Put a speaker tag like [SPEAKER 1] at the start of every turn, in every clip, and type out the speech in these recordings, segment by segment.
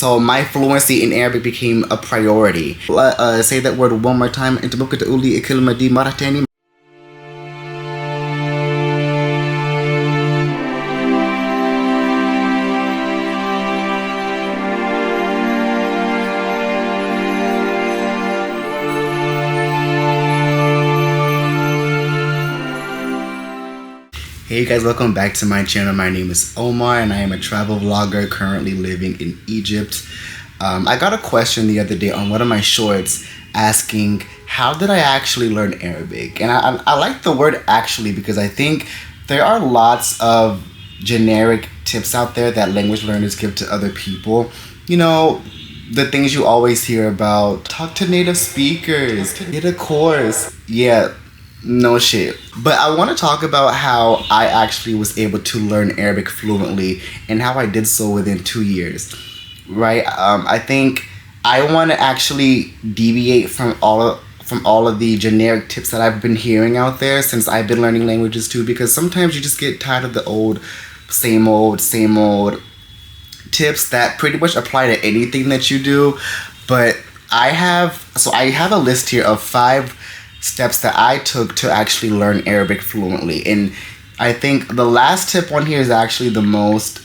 [SPEAKER 1] So my fluency in Arabic became a priority. Say that word one more time. أنت ممكن تقول لي الكلمة دي مرة تاني. Hey guys, welcome back to my channel. My name is Omar and I am a travel vlogger currently living in Egypt. I got a question the other day on one of my shorts asking how did I actually learn Arabic? And I like the word actually because I think there are lots of generic tips out there that language learners give to other people. You know, the things you always hear about, talk to native speakers, get a course. Yeah. No shit. But I want to talk about how I actually was able to learn Arabic fluently and how I did so within 2 years, right? I think I want to actually deviate from all of the generic tips that I've been hearing out there since I've been learning languages too, because sometimes you just get tired of the same old tips that pretty much apply to anything that you do. But I have a list here of 5 steps that I took to actually learn Arabic fluently. And I think the last tip on here is actually the most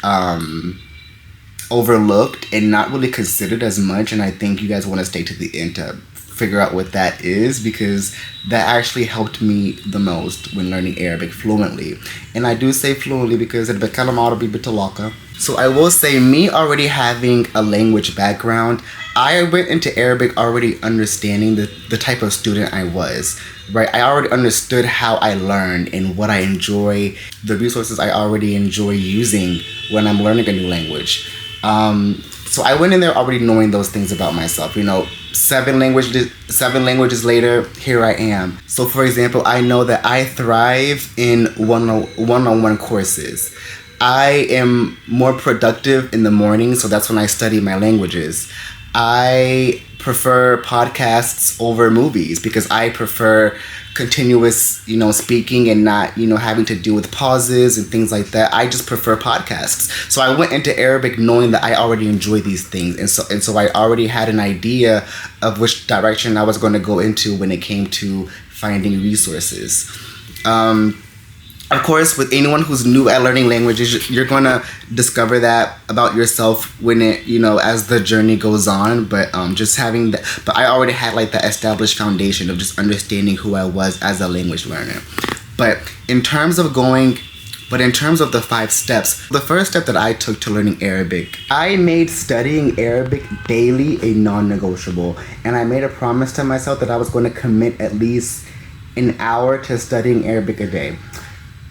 [SPEAKER 1] overlooked and not really considered as much. And I think you guys want to stay to the end to figure out what that is, because that actually helped me the most when learning Arabic fluently. And I do say fluently because it بتكلم عربي بطلاقة. So I will say, me already having a language background, I went into Arabic already understanding the type of student I was, right? I already understood how I learned and what I enjoy, the resources I already enjoy using when I'm learning a new language. So I went in there already knowing those things about myself. You know, 7 languages later, here I am. So for example, I know that I thrive in one-on-one courses. I am more productive in the morning, so that's when I study my languages. I prefer podcasts over movies because I prefer continuous, speaking and not, having to deal with pauses and things like that. I just prefer podcasts. So I went into Arabic knowing that I already enjoy these things. And so I already had an idea of which direction I was going to go into when it came to finding resources. Of course, with anyone who's new at learning languages, you're going to discover that about yourself when as the journey goes on. But but I already had like that established foundation of just understanding who I was as a language learner. But in terms of the 5 steps, the first step that I took to learning Arabic, I made studying Arabic daily a non-negotiable. And I made a promise to myself that I was going to commit at least an hour to studying Arabic a day.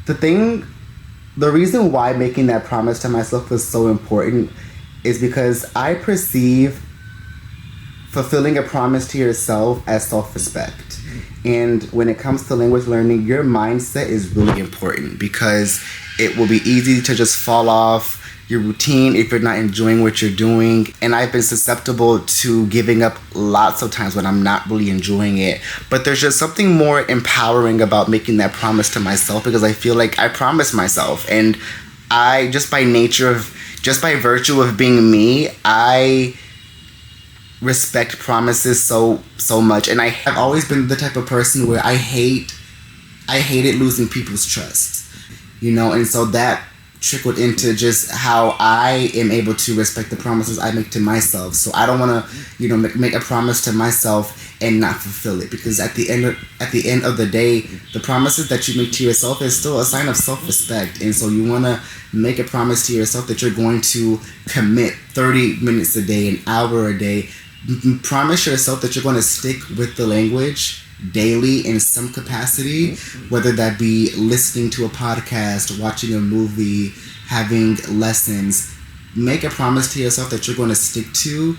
[SPEAKER 1] The reason why making that promise to myself was so important is because I perceive fulfilling a promise to yourself as self-respect. And when it comes to language learning, your mindset is really important because it will be easy to just fall off your routine if you're not enjoying what you're doing. And I've been susceptible to giving up lots of times when I'm not really enjoying it. But there's just something more empowering about making that promise to myself, because I feel like I promised myself, and I just by virtue of being me, I respect promises so much. And I have always been the type of person where I hated losing people's trust, and so that trickled into just how I am able to respect the promises I make to myself. So I don't want to, make a promise to myself and not fulfill it, because at the end of the day, the promises that you make to yourself is still a sign of self-respect. And so you want to make a promise to yourself that you're going to commit 30 minutes a day, an hour a day. Promise yourself that you're going to stick with the language daily in some capacity, whether that be listening to a podcast, watching a movie, having lessons. Make a promise to yourself that you're going to stick to.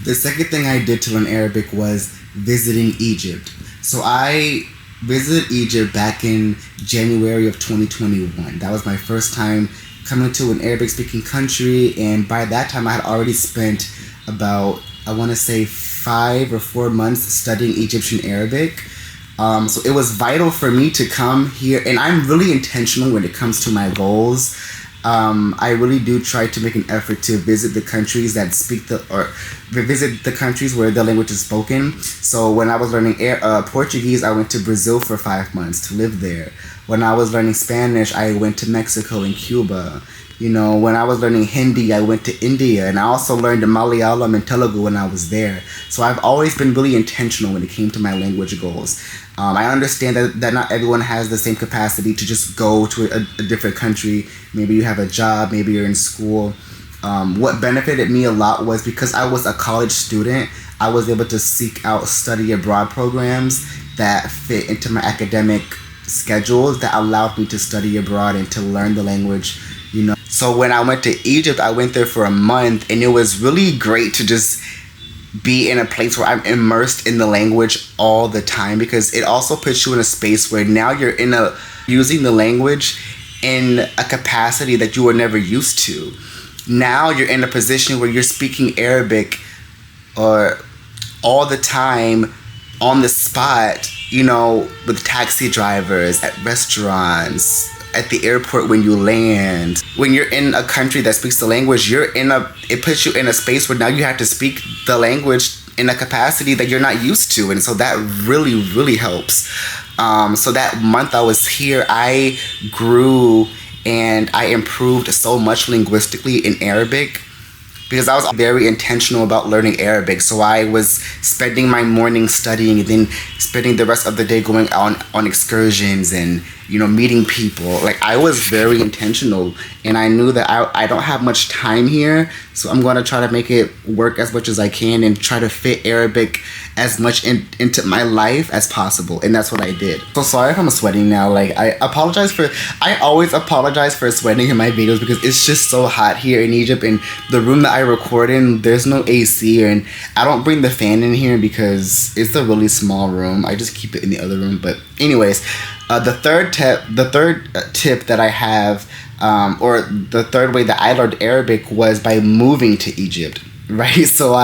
[SPEAKER 1] The second thing I did to learn Arabic was visiting Egypt. So I visited Egypt back in January of 2021. That was my first time coming to an Arabic speaking country, and by that time I had already spent about, I want to say, 5 or 4 months studying Egyptian Arabic. So it was vital for me to come here, and I'm really intentional when it comes to my goals. I really do try to make an effort to visit the countries that speak or visit the countries where the language is spoken. So when I was learning Portuguese, I went to Brazil for 5 months to live there. When I was learning Spanish, I went to Mexico and Cuba. You know, when I was learning Hindi, I went to India, and I also learned Malayalam and Telugu when I was there. So I've always been really intentional when it came to my language goals. I understand that not everyone has the same capacity to just go to a different country. Maybe you have a job, maybe you're in school. What benefited me a lot was because I was a college student, I was able to seek out study abroad programs that fit into my academic schedules that allowed me to study abroad and to learn the language, you know. So when I went to Egypt, I went there for a month, and it was really great to just be in a place where I'm immersed in the language all the time, because it also puts you in a space where now you're using the language in a capacity that you were never used to. Now you're in a position where you're speaking Arabic or all the time on the spot, you know, with taxi drivers, at restaurants, at the airport when you land. When you're in a country that speaks the language, it puts you in a space where now you have to speak the language in a capacity that you're not used to. And so that really, really helps. So that month I was here, I grew and I improved so much linguistically in Arabic, because I was very intentional about learning Arabic. So I was spending my morning studying and then spending the rest of the day going on excursions and, you know, meeting people. Like, I was very intentional, and I knew that I don't have much time here, so I'm going to try to make it work as much as I can and try to fit Arabic as much into my life as possible. And that's what I did. So sorry if I'm sweating now. Like, I always apologize for sweating in my videos, because it's just so hot here in Egypt, and the room that I record in, there's no AC, and I don't bring the fan in here because it's a really small room. I just keep it in the other room. But anyways, the third tip that I have, or the third way that I learned Arabic, was by moving to Egypt, right? So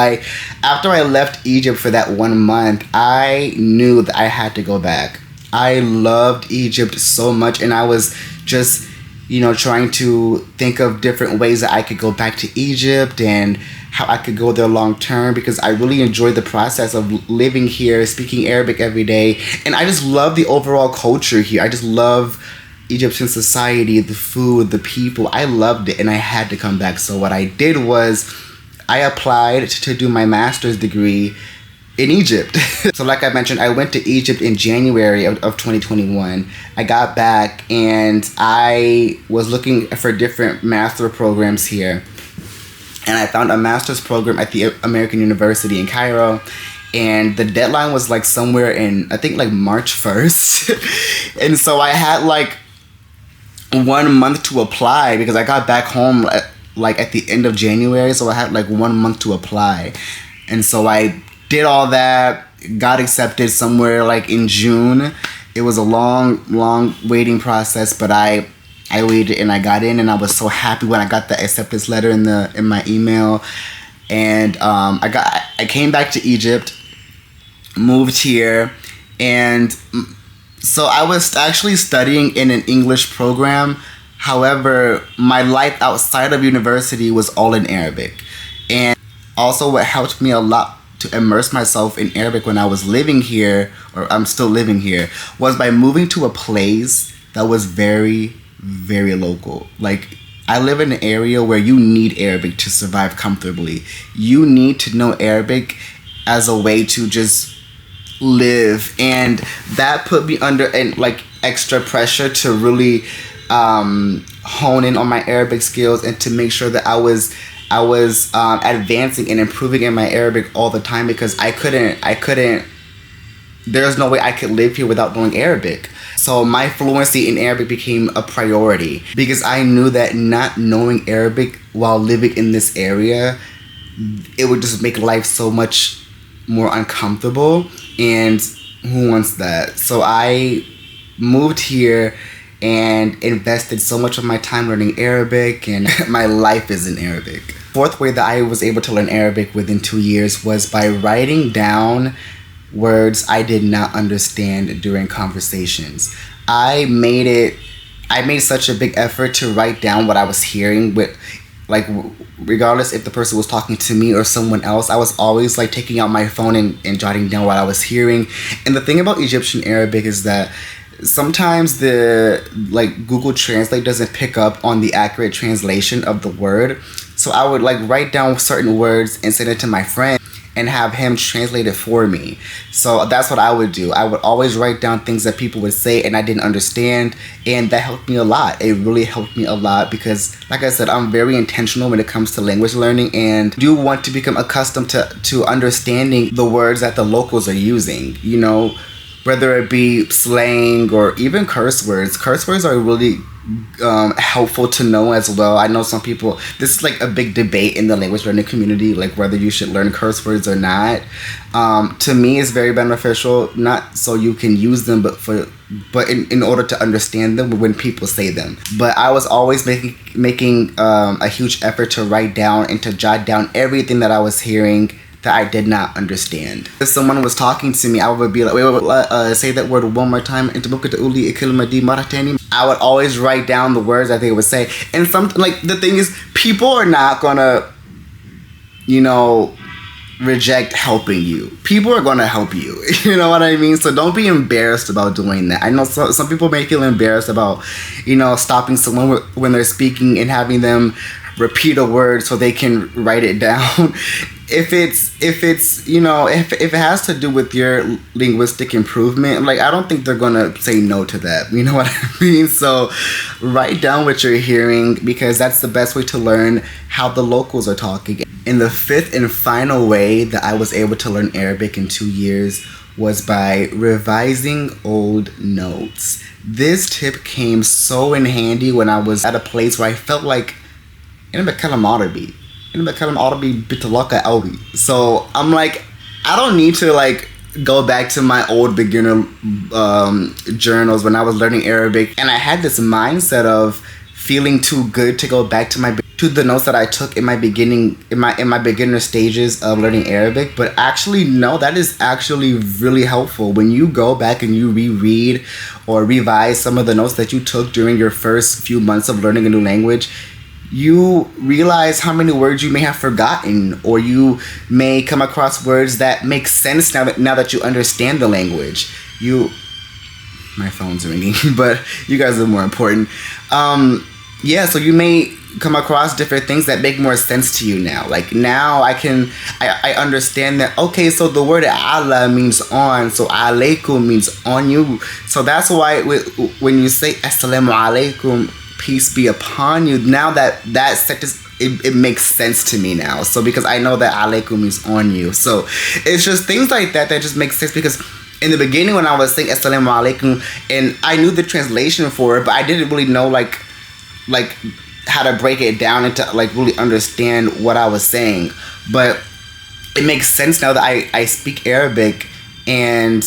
[SPEAKER 1] after I left Egypt for that 1 month, I knew that I had to go back. I loved Egypt so much, and I was just, you know, trying to think of different ways that I could go back to Egypt and how I could go there long term, because I really enjoyed the process of living here, speaking Arabic every day. And I just love the overall culture here. I just love Egyptian society, the food, the people. I loved it, and I had to come back. So what I did was I applied to do my master's degree in Egypt. So like I mentioned, I went to Egypt in January of 2021. I got back, and I was looking for different master programs here. And I found a master's program at the American University in Cairo. And the deadline was like somewhere in, I think, like March 1st. And so I had like 1 month to apply, because I got back home at the end of January. So I had like 1 month to apply. And so I did all that, got accepted somewhere like in June. It was a long waiting process, but I waited and I got in, and I was so happy when I got the acceptance letter in my email. And I came back to Egypt, moved here, and so I was actually studying in an English program. However, my life outside of university was all in Arabic. And also what helped me a lot to immerse myself in Arabic when I was living here, or I'm still living here, was by moving to a place that was very, very local. Like, I live in an area where you need Arabic to survive comfortably. You need to know Arabic as a way to just live, and that put me under extra pressure to really hone in on my Arabic skills, and to make sure that I was advancing and improving in my Arabic all the time, because I couldn't there's no way I could live here without knowing Arabic. So my fluency in Arabic became a priority, because I knew that not knowing Arabic while living in this area, it would just make life so much more uncomfortable, and who wants that? So I moved here and invested so much of my time learning Arabic, and my life is in Arabic. Fourth way that I was able to learn Arabic within 2 years was by writing down words I did not understand during conversations. I made it I made such a big effort to write down what I was hearing with, like, regardless if the person was talking to me or someone else. I was always like taking out my phone and jotting down what I was hearing. And the thing about Egyptian Arabic is that sometimes the like Google Translate doesn't pick up on the accurate translation of the word. So I would like write down certain words and send it to my friend and have him translate it for me. So that's what I would do. I would always write down things that people would say and I didn't understand, and that helped me a lot. It really helped me a lot because, like I said, I'm very intentional when it comes to language learning and do want to become accustomed to understanding the words that the locals are using, you know, whether it be slang or even curse words. Curse words are really helpful to know as well. I know some people, this is like a big debate in the language learning community, like whether you should learn curse words or not. To me, it's very beneficial, not so you can use them, but in order to understand them when people say them. But I was always making a huge effort to write down and to jot down everything that I was hearing that I did not understand. If someone was talking to me, I would be like, wait, say that word one more time. I would always write down the words that they would say. And something like, the thing is, people are not gonna, you know, reject helping you. People are gonna help you. You know what I mean? So don't be embarrassed about doing that. I know some people may feel embarrassed about, you know, stopping someone when they're speaking and having them repeat a word so they can write it down. If it's you know, if it has to do with your linguistic improvement, like, I don't think they're gonna say no to that. You know what I mean? So write down what you're hearing, because that's the best way to learn how the locals are talking. And the fifth and final way that I was able to learn Arabic in 2 years was by revising old notes. This tip came so in handy when I was at a place where I felt like so I'm like, I don't need to like go back to my old beginner journals when I was learning Arabic, and I had this mindset of feeling too good to go back to the notes that I took in my beginner stages of learning Arabic. But actually, no, that is actually really helpful. When you go back and you reread or revise some of the notes that you took during your first few months of learning a new language, you realize how many words you may have forgotten, or you may come across words that make sense now that you understand the language. My phone's ringing, but you guys are more important. So you may come across different things that make more sense to you now. Like, now I understand that, okay, so the word Allah means on, so alaykum means on you. So that's why when you say assalamu alaikum, peace be upon you, now that sentence, it makes sense to me now. So because I know that alaikum is on you. So it's just things like that just make sense, because in the beginning when I was saying assalamu alaikum and I knew the translation for it, but I didn't really know like how to break it down and to like really understand what I was saying. But it makes sense now that I speak Arabic and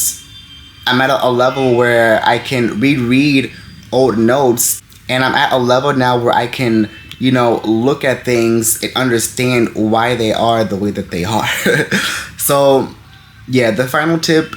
[SPEAKER 1] I'm at a level where I can reread old notes, and I'm at a level now where I can, you know, look at things and understand why they are the way that they are. So, yeah, the final tip,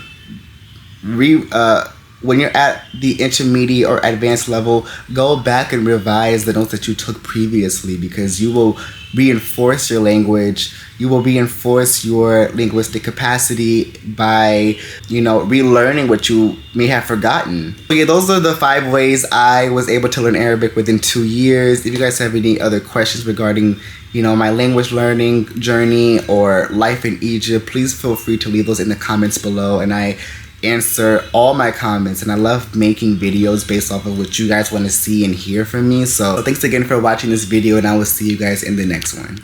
[SPEAKER 1] when you're at the intermediate or advanced level, go back and revise the notes that you took previously, because you will reinforce your language. You will reinforce your linguistic capacity by, you know, relearning what you may have forgotten. So yeah, those are the 5 ways I was able to learn Arabic within 2 years. If you guys have any other questions regarding, you know, my language learning journey or life in Egypt, please feel free to leave those in the comments below, and I answer all my comments, and I love making videos based off of what you guys want to see and hear from me. So thanks again for watching this video, and I will see you guys in the next one.